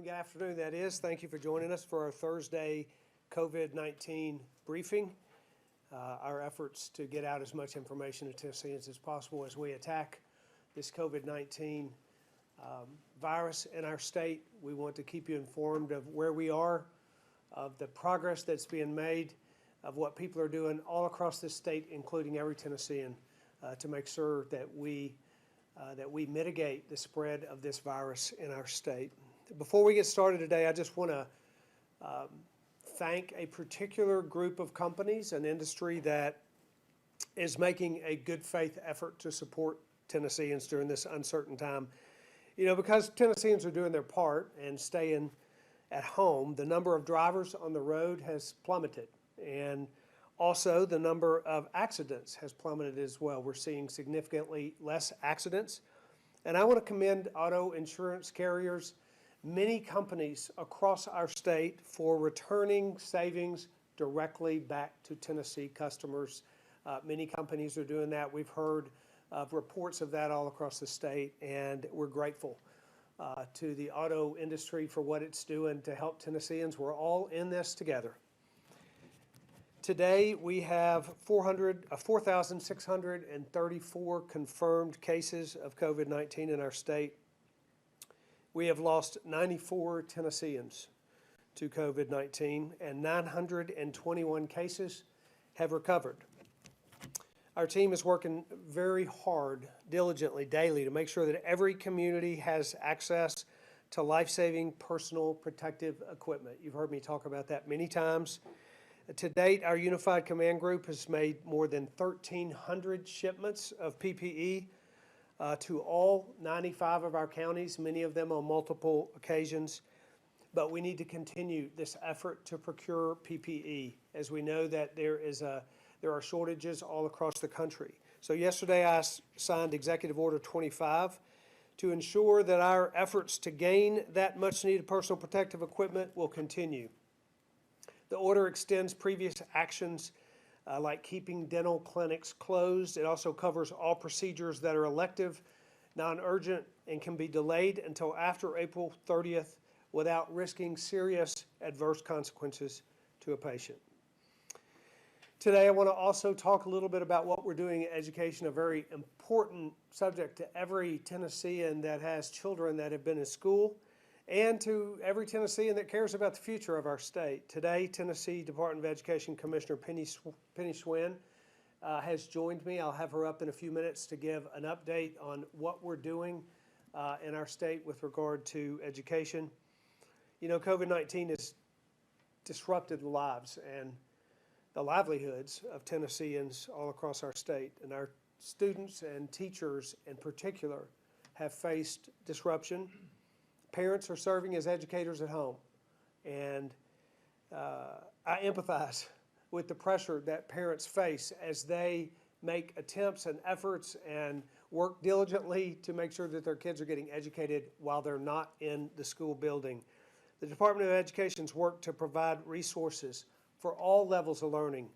good afternoon that is. Thank you for joining us for our Thursday COVID-19 briefing. Our efforts to get out as much information to Tennesseans as possible as we attack this COVID-19 virus in our state. We want to keep you informed of where we are, of the progress that's being made, of what people are doing all across this state, including every Tennessean, to make sure that we mitigate the spread of this virus in our state. Before we get started today, I just want to thank a particular group of companies, an industry that is making a good faith effort to support Tennesseans during this uncertain time. You know, because Tennesseans are doing their part and staying at home, the number of drivers on the road has plummeted, and also the number of accidents has plummeted as well. We're seeing significantly less accidents, and I want to commend auto insurance carriers, many companies across our state, for returning savings directly back to Tennessee customers. Many companies are doing that. We've heard of reports of that all across the state, and we're grateful to the auto industry for what it's doing to help Tennesseans. We're all in this together. Today we have 4,634 confirmed cases of COVID-19 in our state. We have lost 94 Tennesseans to COVID-19, and 921 cases have recovered. Our team is working very hard, diligently, daily to make sure that every community has access to life-saving personal protective equipment. You've heard me talk about that many times. To date, our Unified Command Group has made more than 1,300 shipments of PPE to all 95 of our counties, many of them on multiple occasions. But we need to continue this effort to procure PPE, as we know that there are shortages all across the country. So yesterday I signed Executive Order 25 to ensure that our efforts to gain that much needed personal protective equipment will continue. The order extends previous actions like keeping dental clinics closed. It also covers all procedures that are elective, non-urgent, and can be delayed until after April 30th without risking serious adverse consequences to a patient. Today I want to also talk a little bit about what we're doing in education, a very important subject to every Tennessean that has children that have been in school, and to every Tennessean that cares about the future of our state. Today, Tennessee Department of Education Commissioner Penny Schwinn has joined me. I'll have her up in a few minutes to give an update on what we're doing in our state with regard to education. You know, COVID-19 has disrupted the lives and the livelihoods of Tennesseans all across our state, and our students and teachers in particular have faced disruption. Parents are serving as educators at home, and I empathize with the pressure that parents face as they make attempts and efforts and work diligently to make sure that their kids are getting educated while they're not in the school building. The Department of Education's work to provide resources for all levels of learning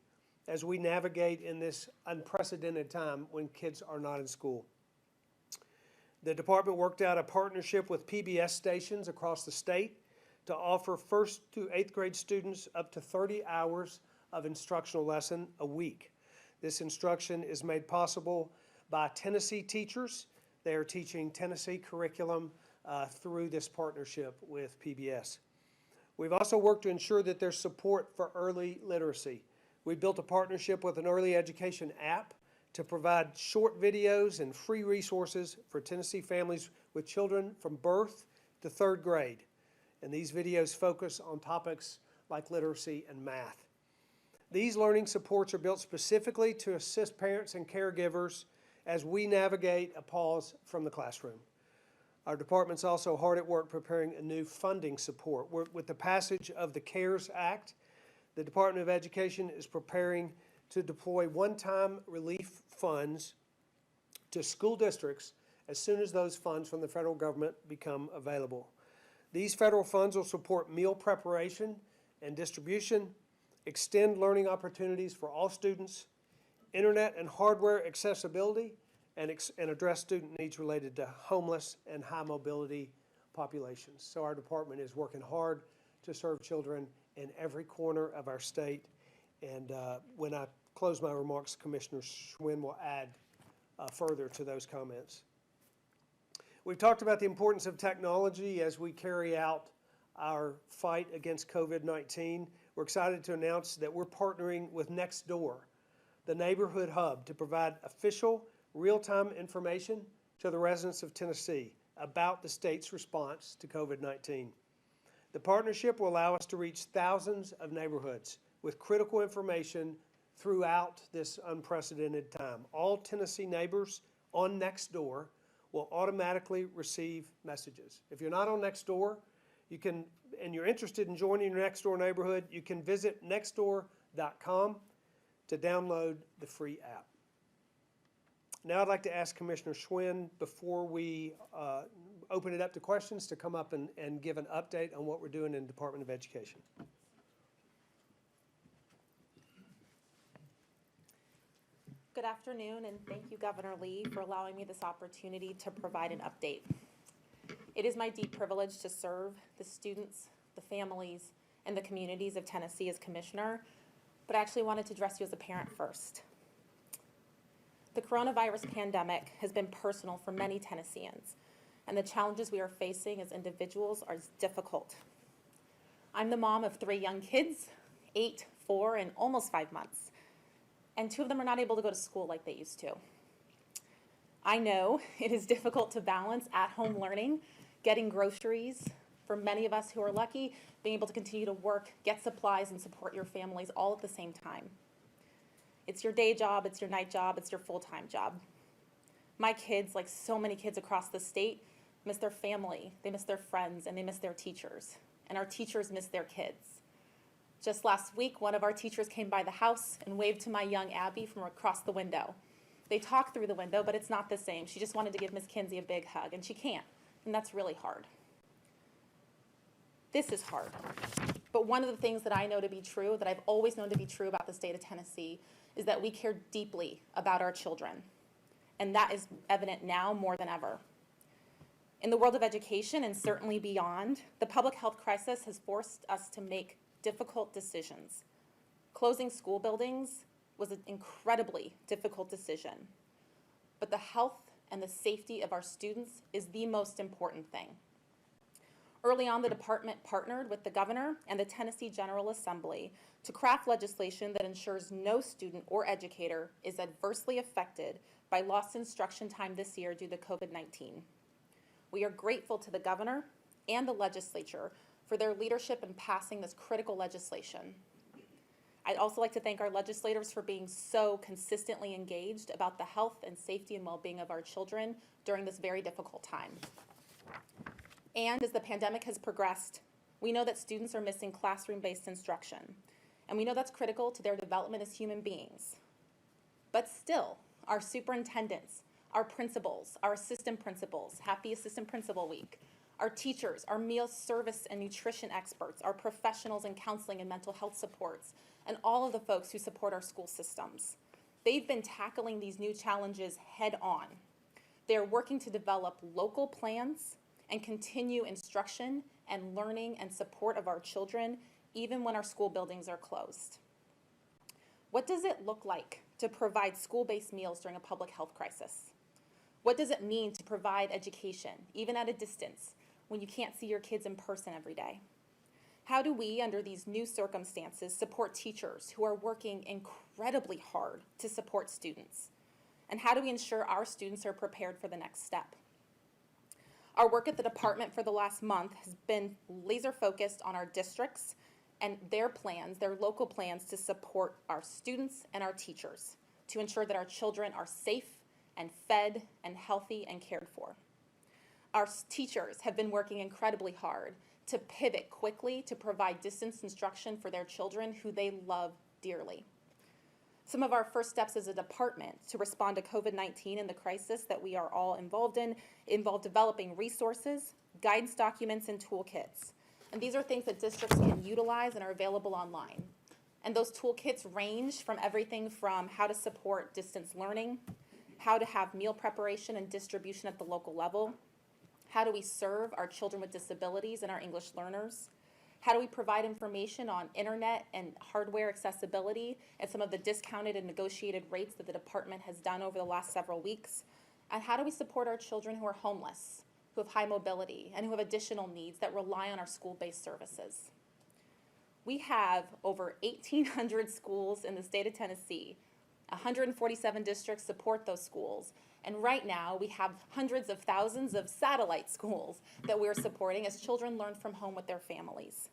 as we navigate in this unprecedented time when kids are not in school. The department worked out a partnership with PBS stations across the state to offer 1st to 8th grade students up to 30 hours of instructional lesson a week. This instruction is made possible by Tennessee teachers. They are teaching Tennessee curriculum through this partnership with PBS. We've also worked to ensure that there's support for early literacy. We built a partnership with an early education app to provide short videos and free resources for Tennessee families with children from birth to 3rd grade. And these videos focus on topics like literacy and math. These learning supports are built specifically to assist parents and caregivers as we navigate a pause from the classroom. Our department's also hard at work preparing a new funding support. With the passage of the CARES Act, the Department of Education is preparing to deploy one-time relief funds to school districts as soon as those funds from the federal government become available. These federal funds will support meal preparation and distribution, extend learning opportunities for all students, internet and hardware accessibility, and address student needs related to homeless and high mobility populations. So our department is working hard to serve children in every corner of our state. And when I close my remarks, Commissioner Schwinn will add further to those comments. We've talked about the importance of technology as we carry out our fight against COVID-19. We're excited to announce that we're partnering with Nextdoor, the neighborhood hub, to provide official, real-time information to the residents of Tennessee about the state's response to COVID-19. The partnership will allow us to reach thousands of neighborhoods with critical information throughout this unprecedented time. All Tennessee neighbors on Nextdoor will automatically receive messages. If you're not on Nextdoor, you can, and you're interested in joining your Nextdoor neighborhood, you can visit nextdoor.com to download the free app. Now I'd like to ask Commissioner Schwinn, before we open it up to questions, to come up and give an update on what we're doing in the Department of Education. Good afternoon, and thank you, Governor Lee, for allowing me this opportunity to provide an update. It is my deep privilege to serve the students, the families, and the communities of Tennessee as Commissioner, but I actually wanted to address you as a parent first. The coronavirus pandemic has been personal for many Tennesseans, and the challenges we are facing as individuals are difficult. I'm the mom of 3 young kids, 8, 4, and almost 5 months, and 2 of them are not able to go to school like they used to. I know it is difficult to balance at-home learning, getting groceries, for many of us who are lucky, being able to continue to work, get supplies, and support your families all at the same time. It's your day job, it's your night job, it's your full-time job. My kids, like so many kids across the state, miss their family, they miss their friends, and they miss their teachers. And our teachers miss their kids. Just last week, one of our teachers came by the house and waved to my young Abby from across the window. They talked through the window, but it's not the same. She just wanted to give Miss Kinsey a big hug, and she can't, and that's really hard. This is hard. But one of the things that I know to be true, that I've always known to be true about the state of Tennessee, is that we care deeply about our children. And that is evident now more than ever. In the world of education, and certainly beyond, the public health crisis has forced us to make difficult decisions. Closing school buildings was an incredibly difficult decision. But the health and the safety of our students is the most important thing. Early on, the department partnered with the governor and the Tennessee General Assembly to craft legislation that ensures no student or educator is adversely affected by lost instruction time this year due to COVID-19. We are grateful to the governor and the legislature for their leadership in passing this critical legislation. I'd also like to thank our legislators for being so consistently engaged about the health and safety and well-being of our children during this very difficult time. And as the pandemic has progressed, we know that students are missing classroom-based instruction, and we know that's critical to their development as human beings. But still, our superintendents, our principals, our assistant principals, happy Assistant Principal Week, our teachers, our meal service and nutrition experts, our professionals in counseling and mental health supports, and all of the folks who support our school systems. They've been tackling these new challenges head on. They're working to develop local plans and continue instruction and learning and support of our children, even when our school buildings are closed. What does it look like to provide school-based meals during a public health crisis? What does it mean to provide education, even at a distance, when you can't see your kids in person every day? How do we, under these new circumstances, support teachers who are working incredibly hard to support students? And how do we ensure our students are prepared for the next step? Our work at the department for the last month has been laser focused on our districts and their plans, their local plans to support our students and our teachers to ensure that our children are safe and fed and healthy and cared for. Our teachers have been working incredibly hard to pivot quickly to provide distance instruction for their children who they love dearly. Some of our first steps as a department to respond to COVID-19 and the crisis that we are all involved in involve developing resources, guidance documents, and toolkits. And these are things that districts can utilize and are available online. And those toolkits range from everything from how to support distance learning, how to have meal preparation and distribution at the local level, How do we serve our children with disabilities and our English learners? How do we provide information on internet and hardware accessibility and some of the discounted and negotiated rates that the department has done over the last several weeks? And how do we support our children who are homeless, who have high mobility, and who have additional needs that rely on our school-based services? We have over 1,800 schools in the state of Tennessee. 147 districts support those schools. And right now, we have hundreds of thousands of satellite schools that we're supporting as children learn from home with their families.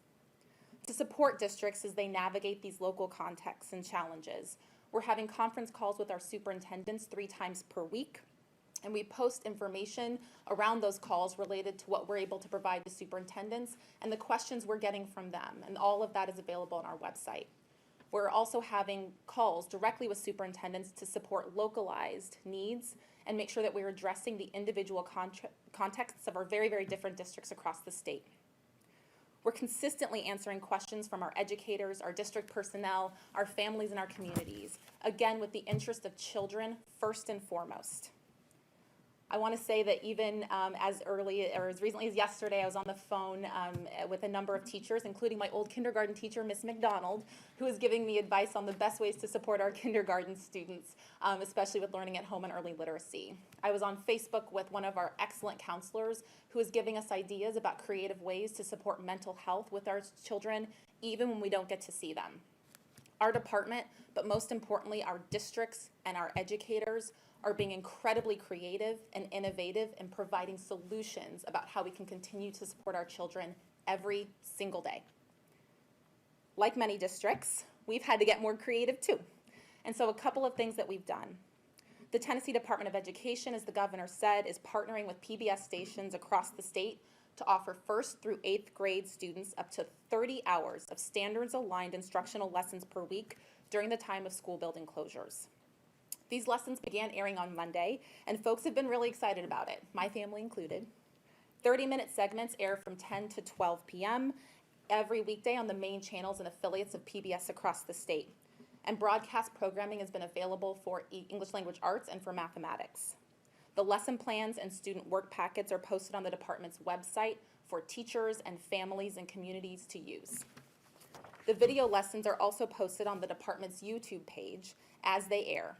To support districts as they navigate these local contexts and challenges, we're having conference calls with our superintendents 3 times per week, and we post information around those calls related to what we're able to provide to superintendents and the questions we're getting from them, and all of that is available on our website. We're also having calls directly with superintendents to support localized needs and make sure that we're addressing the individual contexts of our very, very different districts across the state. We're consistently answering questions from our educators, our district personnel, our families, and our communities, again, with the interest of children first and foremost. I want to say that even as recently as yesterday, I was on the phone with a number of teachers, including my old kindergarten teacher, Miss McDonald, who is giving me advice on the best ways to support our kindergarten students, especially with learning at home and early literacy. I was on Facebook with one of our excellent counselors who is giving us ideas about creative ways to support mental health with our children, even when we don't get to see them. Our department, but most importantly, our districts and our educators are being incredibly creative and innovative in providing solutions about how we can continue to support our children every single day. Like many districts, we've had to get more creative too. And so a couple of things that we've done. The Tennessee Department of Education, as the governor said, is partnering with PBS stations across the state to offer 1st through 8th grade students up to 30 hours of standards-aligned instructional lessons per week during the time of school building closures. These lessons began airing on Monday, and folks have been really excited about it, my family included. 30-minute segments air from 10 to 12 p.m. every weekday on the main channels and affiliates of PBS across the state. And broadcast programming has been available for English language arts and for mathematics. The lesson plans and student work packets are posted on the department's website for teachers and families and communities to use. The video lessons are also posted on the department's YouTube page as they air.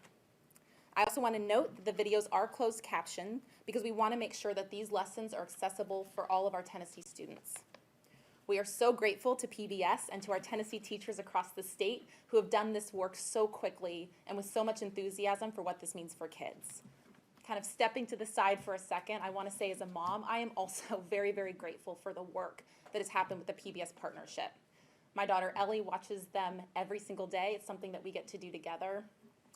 I also want to note that the videos are closed captioned because we want to make sure that these lessons are accessible for all of our Tennessee students. We are so grateful to PBS and to our Tennessee teachers across the state who have done this work so quickly and with so much enthusiasm for what this means for kids. Kind of stepping to the side for a second, I want to say as a mom, I am also very, very grateful for the work that has happened with the PBS partnership. My daughter Ellie watches them every single day. It's something that we get to do together.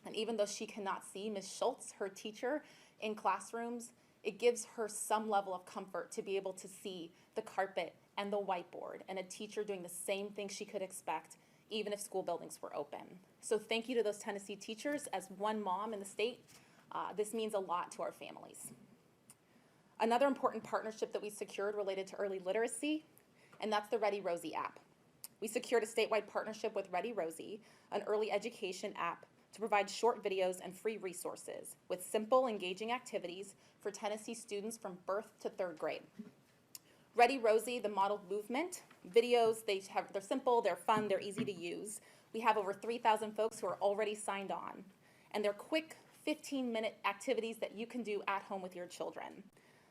And even though she cannot see Ms. Schultz, her teacher, in classrooms, it gives her some level of comfort to be able to see the carpet and the whiteboard and a teacher doing the same thing she could expect even if school buildings were open. So thank you to those Tennessee teachers. As one mom in the state, this means a lot to our families. Another important partnership that we secured related to early literacy, and that's the Ready Rosie app. We secured a statewide partnership with Ready Rosie, an early education app to provide short videos and free resources with simple, engaging activities for Tennessee students from birth to 3rd grade. Ready Rosie, the model movement, videos, they're simple, they're fun, they're easy to use. We have over 3,000 folks who are already signed on, and they're quick 15-minute activities that you can do at home with your children.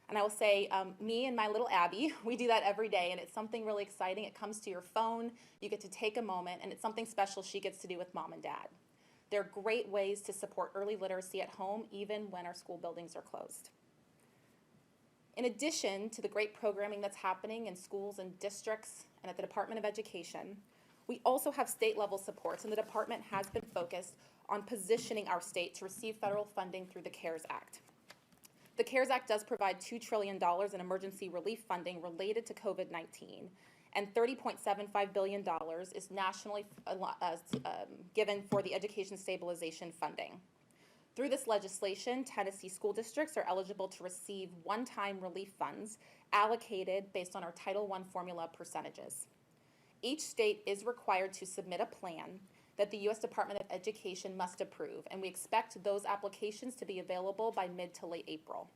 And I will say, me and my little Abby, we do that every day, and it's something really exciting. It comes to your phone, you get to take a moment, and it's something special she gets to do with mom and dad. They're great ways to support early literacy at home, even when our school buildings are closed. In addition to the great programming that's happening in schools and districts and at the Department of Education, we also have state-level supports, and the department has been focused on positioning our state to receive federal funding through the CARES Act. The CARES Act does provide $2 trillion in emergency relief funding related to COVID-19, and $30.75 billion is nationally given for the education stabilization funding. Through this legislation, Tennessee school districts are eligible to receive one-time relief funds allocated based on our Title I formula percentages. Each state is required to submit a plan that the U.S. Department of Education must approve, and we expect those applications to be available by mid to late April.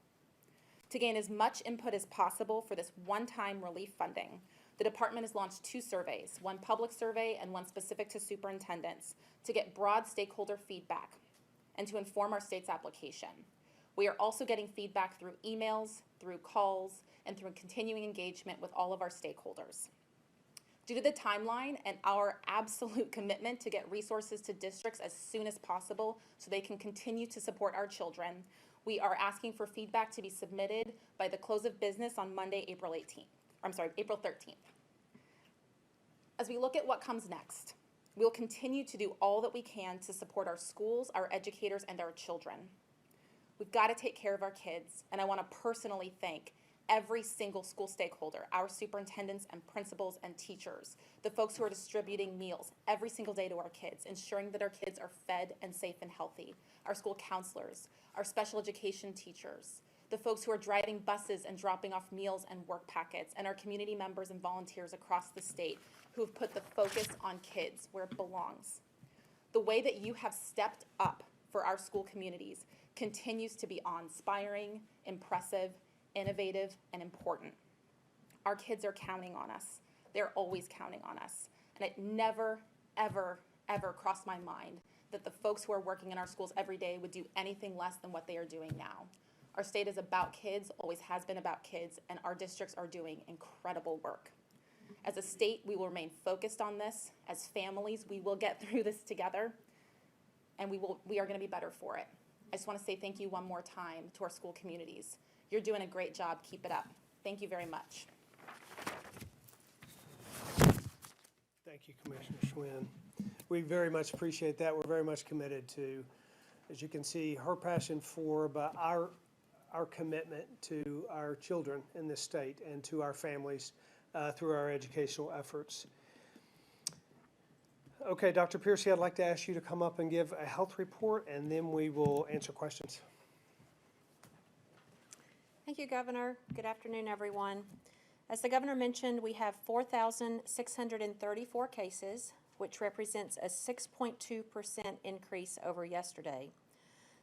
To gain as much input as possible for this one-time relief funding, the department has launched 2 surveys, one public survey and one specific to superintendents, to get broad stakeholder feedback and to inform our state's application. We are also getting feedback through emails, through calls, and through continuing engagement with all of our stakeholders. Due to the timeline and our absolute commitment to get resources to districts as soon as possible so they can continue to support our children, we are asking for feedback to be submitted by the close of business on Monday, April 13th. As we look at what comes next, we'll continue to do all that we can to support our schools, our educators, and our children. We've got to take care of our kids, and I want to personally thank every single school stakeholder, our superintendents and principals and teachers, the folks who are distributing meals every single day to our kids, ensuring that our kids are fed and safe and healthy, our school counselors, our special education teachers, the folks who are driving buses and dropping off meals and work packets, and our community members and volunteers across the state who have put the focus on kids where it belongs. The way that you have stepped up for our school communities continues to be awe-inspiring, impressive, innovative, and important. Our kids are counting on us. They're always counting on us. And it never, ever, ever crossed my mind that the folks who are working in our schools every day would do anything less than what they are doing now. Our state is about kids, always has been about kids, and our districts are doing incredible work. As a state, we will remain focused on this. As families, we will get through this together, and we are going to be better for it. I just want to say thank you one more time to our school communities. You're doing a great job. Keep it up. Thank you very much. Thank you, Commissioner Schwinn. We very much appreciate that. We're very much committed to, as you can see, her passion for, but our commitment to our children in this state and to our families through our educational efforts. Okay, Dr. Piercy, I'd like to ask you to come up and give a health report, and then we will answer questions. Thank you, Governor. Good afternoon, everyone. As the Governor mentioned, we have 4,634 cases, which represents a 6.2% increase over yesterday.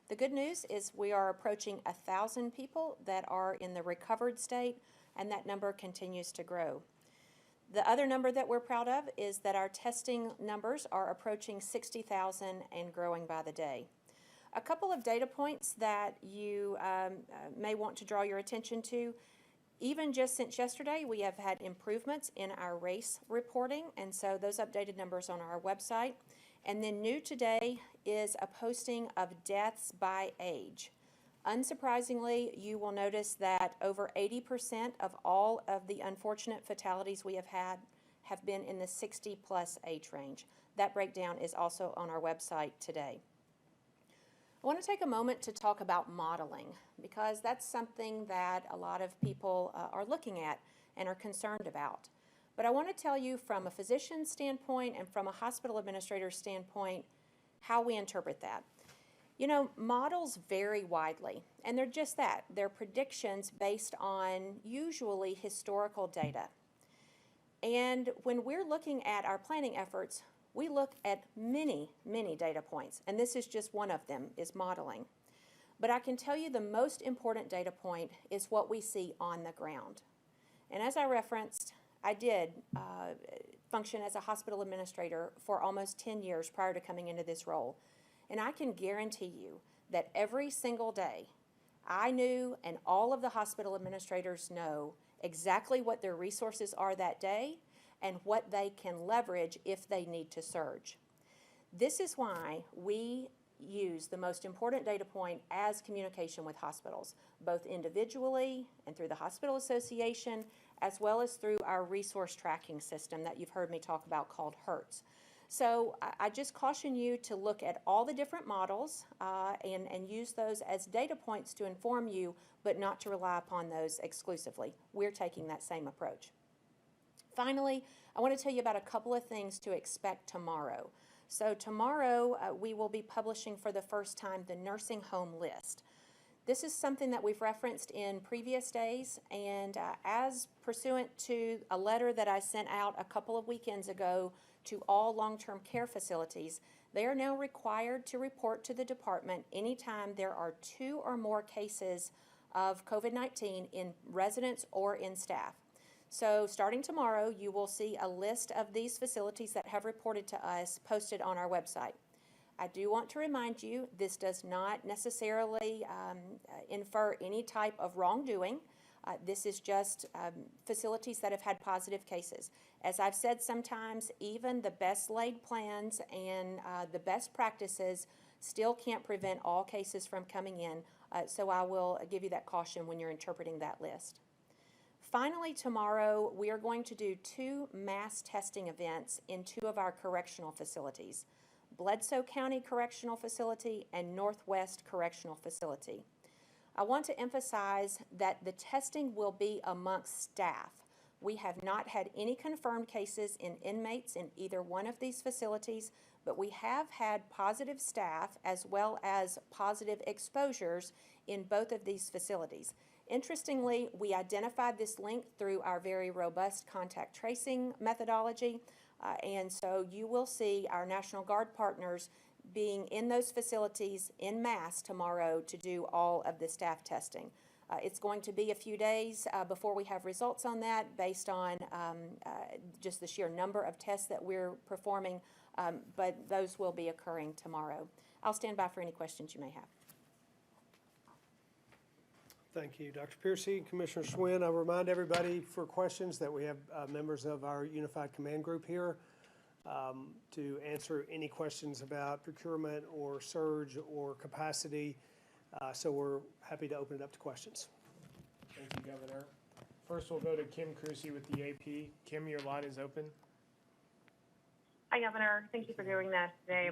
The good news is we are approaching 1,000 people that are in the recovered state, and that number continues to grow. The other number that we're proud of is that our testing numbers are approaching 60,000 and growing by the day. A couple of data points that you may want to draw your attention to. Even just since yesterday, we have had improvements in our race reporting, and so those updated numbers on our website. And then new today is a posting of deaths by age. Unsurprisingly, you will notice that over 80% of all of the unfortunate fatalities we have had have been in the 60-plus age range. That breakdown is also on our website today. I want to take a moment to talk about modeling, because that's something that a lot of people are looking at and are concerned about. But I want to tell you from a physician's standpoint and from a hospital administrator's standpoint how we interpret that. You know, models vary widely, and they're just that. They're predictions based on usually historical data. And when we're looking at our planning efforts, we look at many, many data points, and this is just one of them, is modeling. But I can tell you the most important data point is what we see on the ground. And as I referenced, I did function as a hospital administrator for almost 10 years prior to coming into this role. And I can guarantee you that every single day, I knew and all of the hospital administrators know exactly what their resources are that day and what they can leverage if they need to surge. This is why we use the most important data point as communication with hospitals, both individually and through the hospital association, as well as through our resource tracking system that you've heard me talk about called HERTS. So I just caution you to look at all the different models and use those as data points to inform you, but not to rely upon those exclusively. We're taking that same approach. Finally, I want to tell you about a couple of things to expect tomorrow. So tomorrow we will be publishing for the first time the nursing home list. This is something that we've referenced in previous days, and as pursuant to a letter that I sent out a couple of weekends ago to all long-term care facilities, they are now required to report to the department anytime there are 2 or more cases of COVID-19 in residents or in staff. So starting tomorrow, you will see a list of these facilities that have reported to us posted on our website. I do want to remind you, this does not necessarily infer any type of wrongdoing. This is just facilities that have had positive cases. As I've said sometimes, even the best laid plans and the best practices still can't prevent all cases from coming in. So I will give you that caution when you're interpreting that list. Finally, tomorrow, we are going to do 2 mass testing events in 2 of our correctional facilities, Bledsoe County Correctional Facility and Northwest Correctional Facility. I want to emphasize that the testing will be amongst staff. We have not had any confirmed cases in inmates in either one of these facilities, but we have had positive staff as well as positive exposures in both of these facilities. Interestingly, we identified this link through our very robust contact tracing methodology, and so you will see our National Guard partners being in those facilities en masse tomorrow to do all of the staff testing. It's going to be a few days before we have results on that based on just the sheer number of tests that we're performing, but those will be occurring tomorrow. I'll stand by for any questions you may have. Thank you, Dr. Piercy. Commissioner Swin, I remind everybody for questions that we have members of our Unified Command Group here to answer any questions about procurement or surge or capacity. So we're happy to open it up to questions. Thank you, Governor. First, we'll go to Kim Crucy with the AP. Kim, your line is open. Hi, Governor. Thank you for doing this today.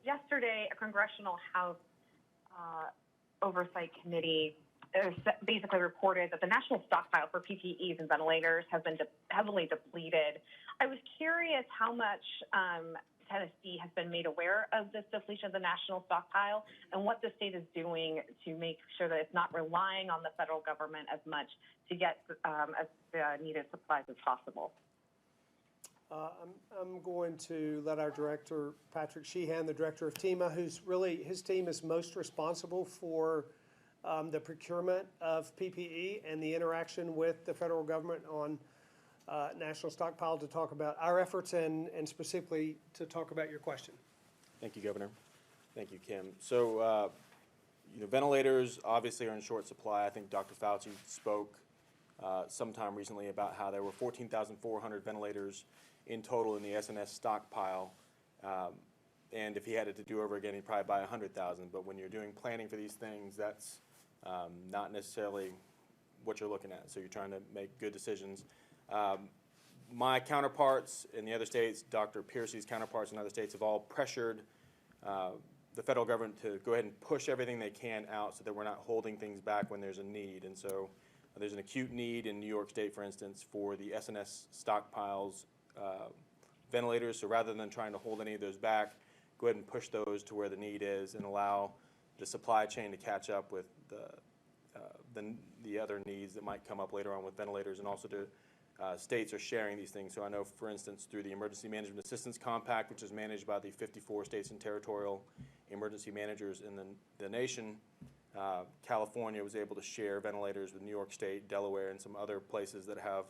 Yesterday, a Congressional House Oversight Committee basically reported that the national stockpile for PPEs and ventilators has been heavily depleted. I was curious how much Tennessee has been made aware of this depletion of the national stockpile and what the state is doing to make sure that it's not relying on the federal government as much to get as needed supplies as possible. I'm going to let our director, Patrick Sheehan, the director of TEMA, who's really, his team is most responsible for the procurement of PPE and the interaction with the federal government on national stockpile, to talk about our efforts and specifically to talk about your question. Thank you, Governor. Thank you, Kim. So, ventilators obviously are in short supply. I think Dr. Fauci spoke sometime recently about how there were 14,400 ventilators in total in the SNS stockpile. And if he had it to do over again, he'd probably buy 100,000. But when you're doing planning for these things, that's not necessarily what you're looking at. So you're trying to make good decisions. My counterparts in the other states, Dr. Piercy's counterparts in other states, have all pressured the federal government to go ahead and push everything they can out so that we're not holding things back when there's a need. And so there's an acute need in New York State, for instance, for the SNS stockpiles ventilators. So rather than trying to hold any of those back, go ahead and push those to where the need is and allow the supply chain to catch up with the other needs that might come up later on with ventilators, and also to states are sharing these things. So I know, for instance, through the Emergency Management Assistance Compact, which is managed by the 54 states and territorial emergency managers in the nation, California was able to share ventilators with New York State, Delaware, and some other places that have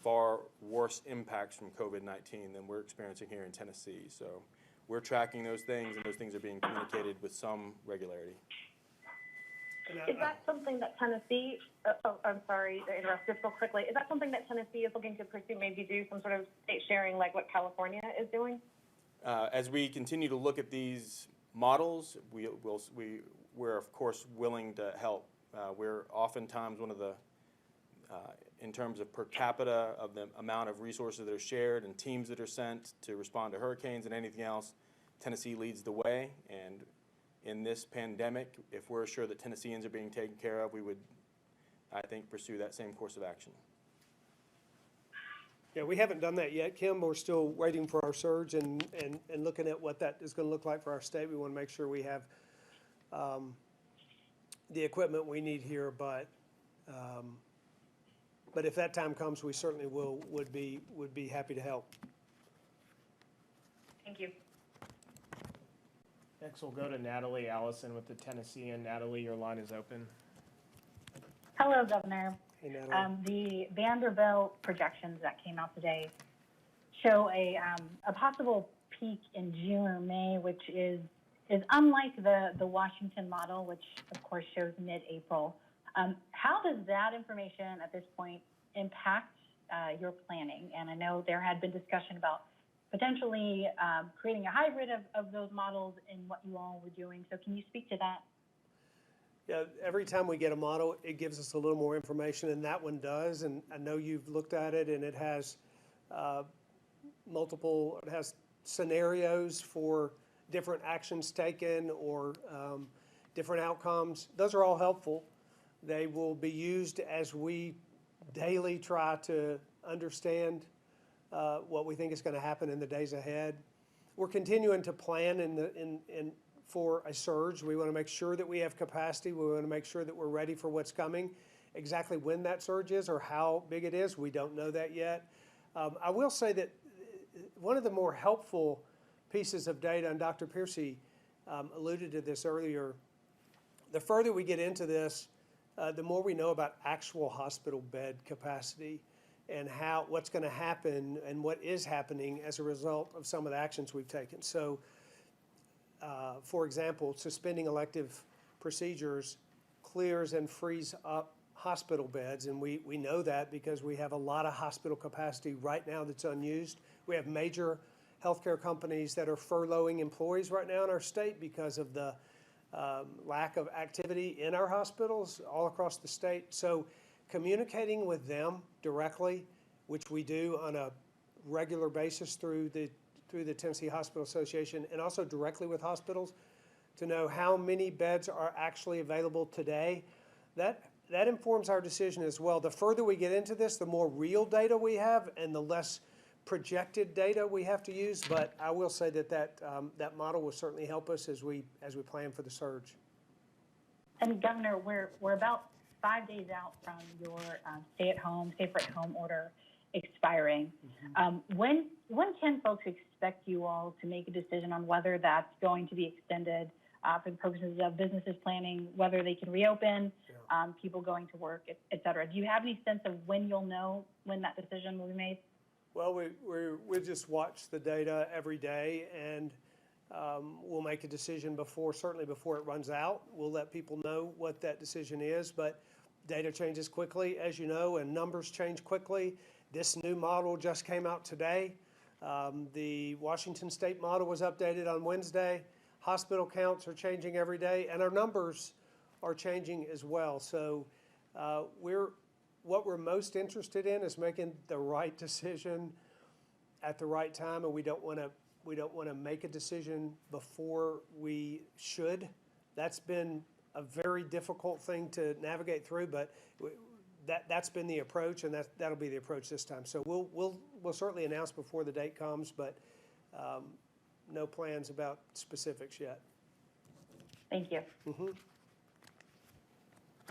far worse impacts from COVID-19 than we're experiencing here in Tennessee. So we're tracking those things, and those things are being communicated with some regularity. Is that something that Tennessee, I'm sorry to interrupt just real quickly, is that something that Tennessee is looking to pursue, maybe do some sort of state sharing like what California is doing? As we continue to look at these models, we're of course willing to help. We're oftentimes one of the, in terms of per capita of the amount of resources that are shared and teams that are sent to respond to hurricanes and anything else, Tennessee leads the way. And in this pandemic, if we're sure that Tennesseans are being taken care of, we would, I think, pursue that same course of action. Yeah, we haven't done that yet, Kim. We're still waiting for our surge and looking at what that is going to look like for our state. We want to make sure we have the equipment we need here, but if that time comes, we certainly would be happy to help. Thank you. Next, we'll go to Natalie Allison with the Tennessean. Natalie, your line is open. Hello, Governor. Hey, Natalie. The Vanderbilt projections that came out today show a possible peak in June or May, which is unlike the Washington model, which of course shows mid-April. How does that information at this point impact your planning? And I know there had been discussion about potentially creating a hybrid of those models in what you all were doing. So can you speak to that? Yeah, every time we get a model, it gives us a little more information, and that one does. And I know you've looked at it, and it has it has scenarios for different actions taken or different outcomes. Those are all helpful. They will be used as we daily try to understand what we think is going to happen in the days ahead. We're continuing to plan for a surge. We want to make sure that we have capacity. We want to make sure that we're ready for what's coming. Exactly when that surge is or how big it is, we don't know that yet. I will say that one of the more helpful pieces of data, and Dr. Piercy alluded to this earlier, the further we get into this, the more we know about actual hospital bed capacity and what's going to happen and what is happening as a result of some of the actions we've taken. So, for example, suspending elective procedures clears and frees up hospital beds, and we know that because we have a lot of hospital capacity right now that's unused. We have major healthcare companies that are furloughing employees right now in our state because of the lack of activity in our hospitals all across the state. So communicating with them directly, which we do on a regular basis through the Tennessee Hospital Association and also directly with hospitals to know how many beds are actually available today, that informs our decision as well. The further we get into this, the more real data we have and the less projected data we have to use. But I will say that model will certainly help us as we plan for the surge. And Governor, we're about 5 days out from your safer at home order expiring. When can folks expect you all to make a decision on whether that's going to be extended for the purposes of businesses planning, whether they can reopen, people going to work, et cetera? Do you have any sense of when you'll know when that decision will be made? Well, we just watch the data every day, and we'll make a decision certainly before it runs out. We'll let people know what that decision is, but data changes quickly, as you know, and numbers change quickly. This new model just came out today. The Washington State model was updated on Wednesday. Hospital counts are changing every day, and our numbers are changing as well. So what we're most interested in is making the right decision at the right time, and we don't want to make a decision before we should. That's been a very difficult thing to navigate through, but that's been the approach, and that'll be the approach this time. So we'll certainly announce before the date comes, but no plans about specifics yet. Thank you.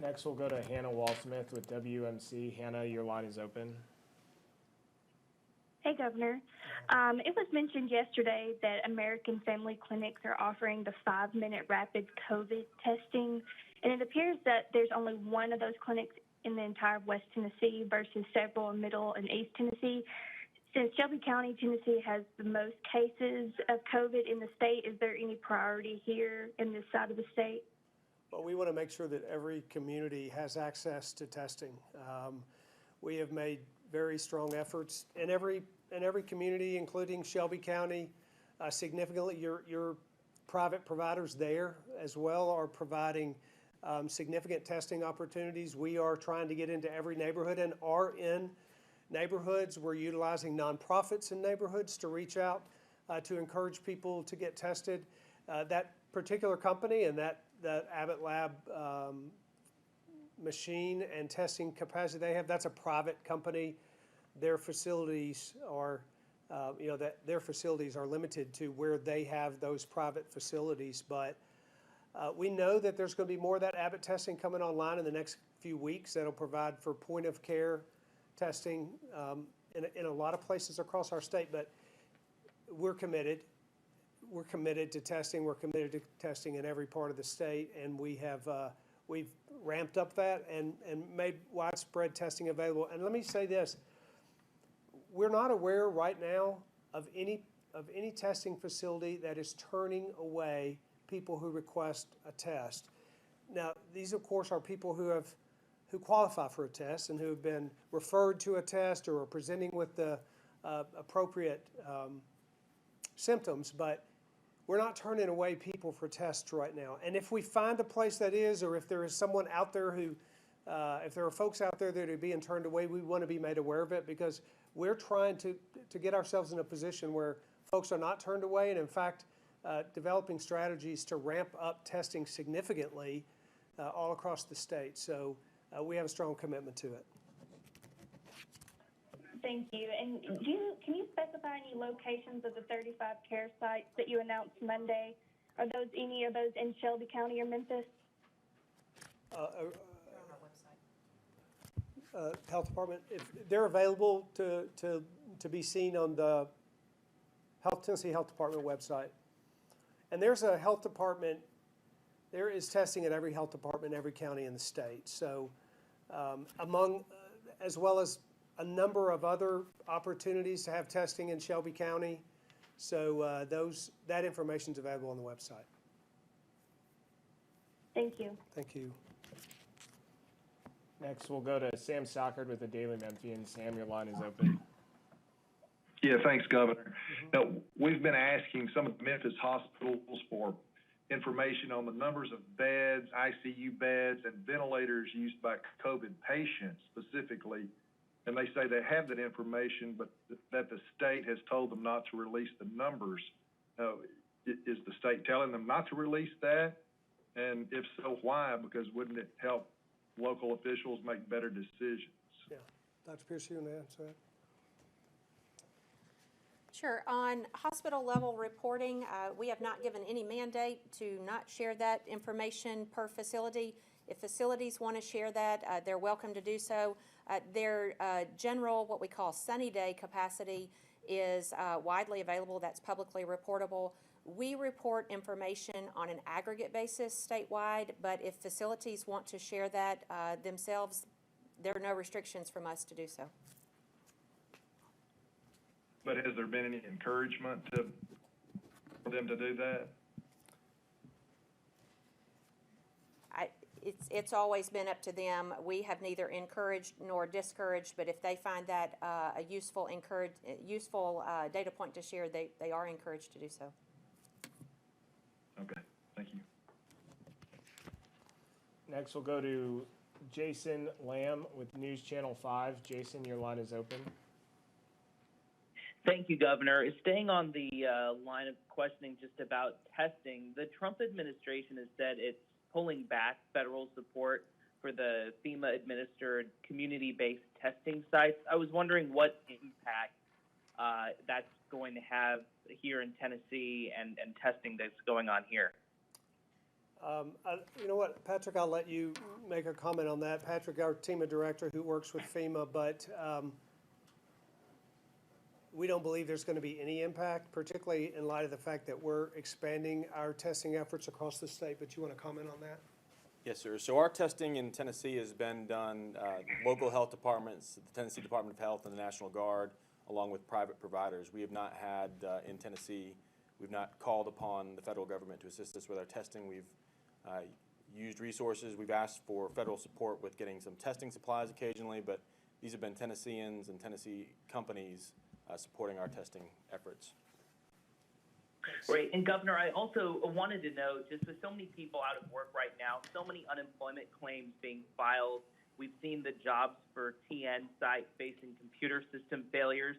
Next, we'll go to Hannah Walsmith with WMC. Hannah, your line is open. Hey, Governor. It was mentioned yesterday that American Family Clinics are offering the 5-minute rapid COVID testing, and it appears that there's only one of those clinics in the entire West Tennessee versus several in Middle and East Tennessee. Since Shelby County, Tennessee has the most cases of COVID in the state, is there any priority here in this side of the state? Well, we want to make sure that every community has access to testing. We have made very strong efforts in every community, including Shelby County. Significantly, your private providers there as well are providing significant testing opportunities. We are trying to get into every neighborhood and are in neighborhoods. We're utilizing nonprofits in neighborhoods to reach out to encourage people to get tested. That particular company and that Abbott Lab machine and testing capacity they have, that's a private company. Their facilities are, their facilities are limited to where they have those private facilities. But we know that there's going to be more of that Abbott testing coming online in the next few weeks that'll provide for point of care testing in a lot of places across our state. But we're committed. We're committed to testing. We're committed to testing in every part of the state, and we've ramped up that and made widespread testing available. And let me say this, we're not aware right now of any testing facility that is turning away people who request a test. Now, these of course are people who qualify for a test and who have been referred to a test or are presenting with the appropriate symptoms, but we're not turning away people for tests right now. And if we find a place that is, or if there is someone out there who, if there are folks out there that are being turned away, we want to be made aware of it, because we're trying to get ourselves in a position where folks are not turned away, and in fact, developing strategies to ramp up testing significantly all across the state. So we have a strong commitment to it. Thank you. And can you specify any locations of the 35 care sites that you announced Monday? Are those any of those in Shelby County or Memphis? Health department, if they're available to be seen on the Tennessee Health Department website. And there's a health department, there is testing at every health department in every county in the state. So as well as a number of other opportunities to have testing in Shelby County. So that information is available on the website. Thank you. Thank you. Next, we'll go to Sam Stockard with the Daily Memphian. Sam, your line is open. Yeah, thanks, Governor. Now, we've been asking some of the Memphis hospitals for information on the numbers of beds, ICU beds, and ventilators used by COVID patients specifically. And they say they have that information, but that the state has told them not to release the numbers. Is the state telling them not to release that? And if so, why? Because wouldn't it help local officials make better decisions? Yeah. Dr. Pierce, you want to answer that? Sure. On hospital level reporting, we have not given any mandate to not share that information per facility. If facilities want to share that, they're welcome to do so. Their general, what we call sunny day capacity, is widely available. That's publicly reportable. We report information on an aggregate basis statewide, but if facilities want to share that themselves, there are no restrictions from us to do so. But has there been any encouragement for them to do that? It's always been up to them. We have neither encouraged nor discouraged, but if they find that a useful data point to share, they are encouraged to do so. Okay, thank you. Next, we'll go to Jason Lamb with News Channel 5. Jason, your line is open. Thank you, Governor. Staying on the line of questioning just about testing, the Trump administration has said it's pulling back federal support for the FEMA-administered community-based testing sites. I was wondering what impact that's going to have here in Tennessee and testing that's going on here. You know what, Patrick, I'll let you make a comment on that. Patrick, our TEMA director who works with FEMA, but we don't believe there's going to be any impact, particularly in light of the fact that we're expanding our testing efforts across the state. But you want to comment on that? Yes, sir. So our testing in Tennessee has been done, local health departments, the Tennessee Department of Health and the National Guard, along with private providers. We have not had, in Tennessee, we've not called upon the federal government to assist us with our testing. We've used resources. We've asked for federal support with getting some testing supplies occasionally, but these have been Tennesseans and Tennessee companies supporting our testing efforts. Great. And Governor, I also wanted to know, just with so many people out of work right now, so many unemployment claims being filed, we've seen the jobs for TN site facing computer system failures.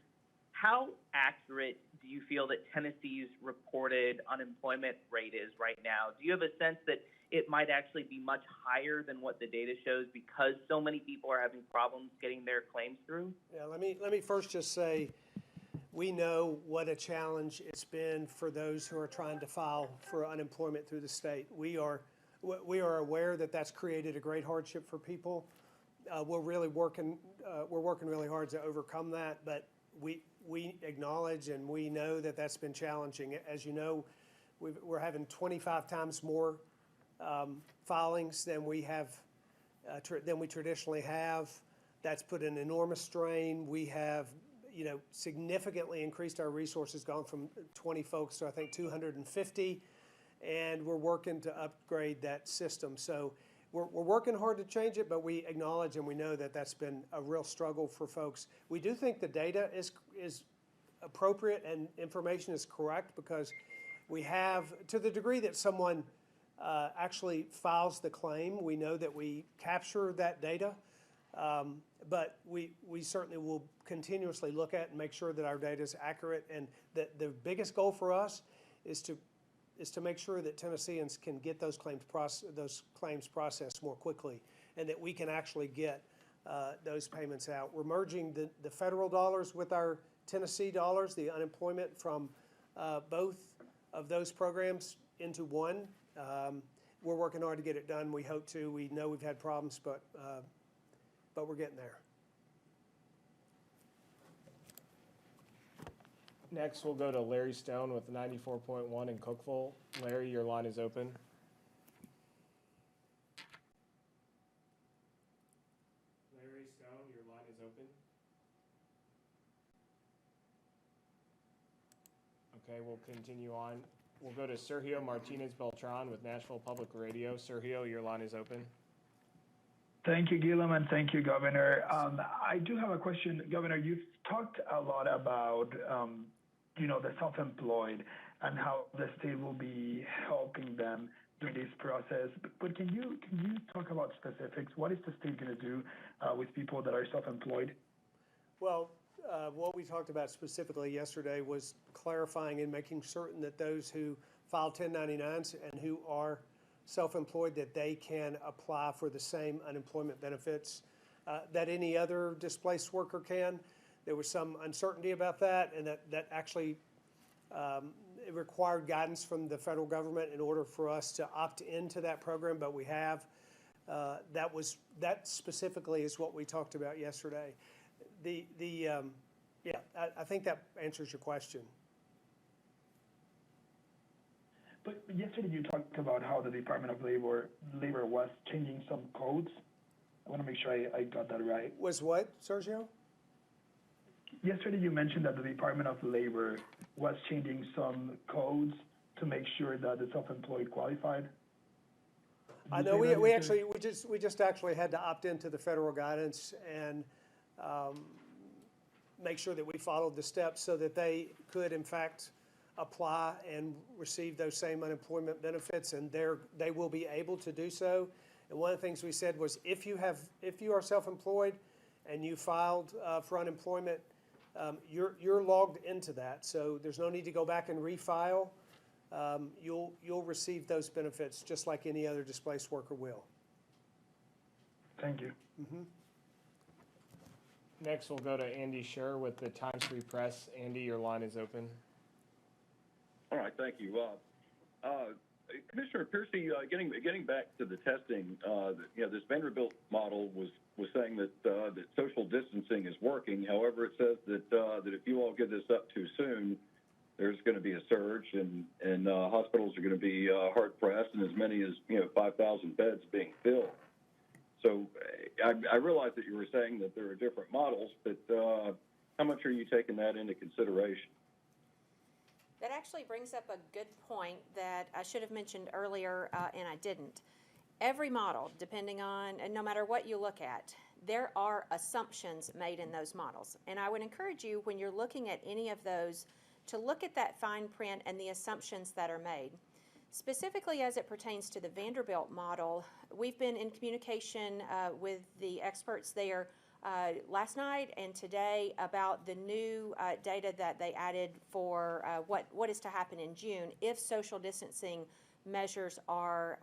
How accurate do you feel that Tennessee's reported unemployment rate is right now? Do you have a sense that it might actually be much higher than what the data shows because so many people are having problems getting their claims through? Yeah, let me first just say, we know what a challenge it's been for those who are trying to file for unemployment through the state. We are aware that that's created a great hardship for people. We're working really hard to overcome that, but we acknowledge and we know that that's been challenging. As you know, we're having 25 times more filings than we have than we traditionally have. That's put an enormous strain. We have, significantly increased our resources, gone from 20 folks to I think 250, and we're working to upgrade that system. So we're working hard to change it, but we acknowledge and we know that that's been a real struggle for folks. We do think the data is appropriate and information is correct, because we have, to the degree that someone actually files the claim, we know that we capture that data. But we certainly will continuously look at and make sure that our data is accurate. And that the biggest goal for us is to make sure that Tennesseans can get those claims processed more quickly, and that we can actually get those payments out. We're merging the federal dollars with our Tennessee dollars, the unemployment from both of those programs into one. We're working hard to get it done. We hope to. We know we've had problems, but we're getting there. Next, we'll go to Larry Stone with 94.1 in Cookeville. Larry, your line is open. Larry Stone, your line is open. Okay, we'll continue on. We'll go to Sergio Martinez Beltran with Nashville Public Radio. Sergio, your line is open. Thank you, Gillum, and thank you, Governor. I do have a question. Governor, you've talked a lot about, the self-employed and how the state will be helping them during this process. But can you talk about specifics? What is the state going to do with people that are self-employed? Well, what we talked about specifically yesterday was clarifying and making certain that those who file 1099s and who are self-employed, that they can apply for the same unemployment benefits that any other displaced worker can. There was some uncertainty about that, and that actually it required guidance from the federal government in order for us to opt into that program, but we have. That specifically is what we talked about yesterday. I think that answers your question. But yesterday you talked about how the Department of Labor was changing some codes. I want to make sure I got that right. Was what, Sergio? Yesterday you mentioned that the Department of Labor was changing some codes to make sure that the self-employed qualified. I know we just actually had to opt into the federal guidance and make sure that we followed the steps so that they could in fact apply and receive those same unemployment benefits, and they will be able to do so. And one of the things we said was, if you are self-employed and you filed for unemployment, you're logged into that, so there's no need to go back and refile. You'll receive those benefits just like any other displaced worker will. Thank you. Mm-hmm. Next, we'll go to Andy Scher with the Times Free Press. Andy, your line is open. All right, thank you. Commissioner Piercy, getting back to the testing, this Vanderbilt model was saying that social distancing is working. However, it says that if you all get this up too soon, there's going to be a surge, and hospitals are going to be hard pressed, and as many as 5,000 beds being filled. So I realize that you were saying that there are different models, but how much are you taking that into consideration? That actually brings up a good point that I should have mentioned earlier, and I didn't. Every model, depending on, and no matter what you look at, there are assumptions made in those models. And I would encourage you, when you're looking at any of those, to look at that fine print and the assumptions that are made. Specifically as it pertains to the Vanderbilt model, we've been in communication with the experts there last night and today about the new data that they added for what is to happen in June if social distancing measures are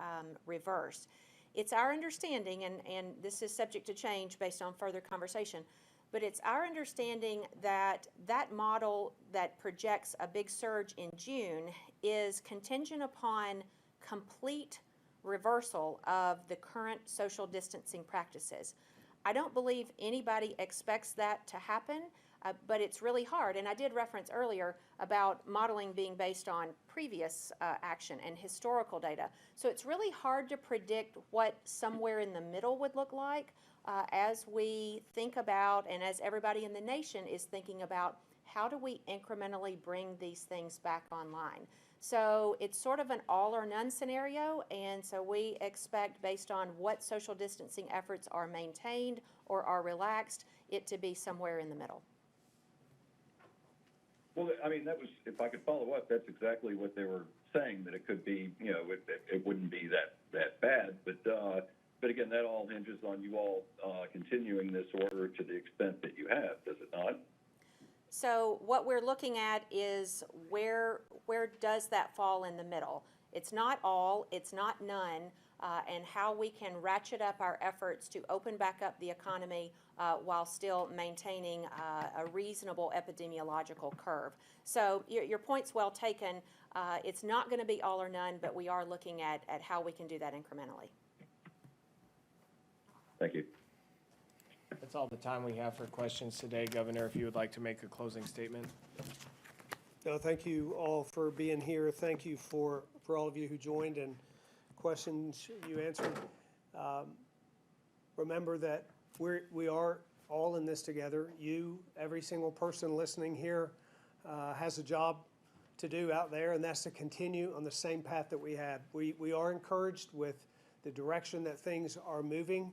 reversed. It's our understanding, and this is subject to change based on further conversation, but it's our understanding that that model that projects a big surge in June is contingent upon complete reversal of the current social distancing practices. I don't believe anybody expects that to happen. But it's really hard, and I did reference earlier about modeling being based on previous action and historical data. So it's really hard to predict what somewhere in the middle would look like as we think about, and as everybody in the nation is thinking about, how do we incrementally bring these things back online? So it's sort of an all or none scenario, and so we expect, based on what social distancing efforts are maintained or are relaxed, it to be somewhere in the middle. Well, I mean, that was, if I could follow up, that's exactly what they were saying, that it could be, you know, it wouldn't be that bad. But again, that all hinges on you all continuing this order to the extent that you have, does it not? So what we're looking at is where does that fall in the middle? It's not all, it's not none, and how we can ratchet up our efforts to open back up the economy while still maintaining a reasonable epidemiological curve. So your point's well taken. It's not going to be all or none, but we are looking at how we can do that incrementally. Thank you. That's all the time we have for questions today. Governor, if you would like to make a closing statement. No, thank you all for being here. Thank you for all of you who joined and questions you answered. Remember that we are all in this together. You, every single person listening here has a job to do out there, and that's to continue on the same path that we have. We are encouraged with the direction that things are moving,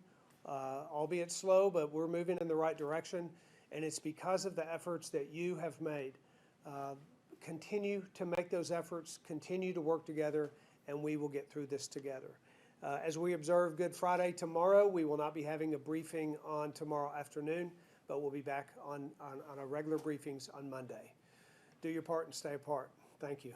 albeit slow, but we're moving in the right direction, and it's because of the efforts that you have made. Continue to make those efforts, continue to work together, and we will get through this together. As we observe Good Friday tomorrow, we will not be having a briefing on tomorrow afternoon, but we'll be back on our regular briefings on Monday. Do your part and stay apart. Thank you.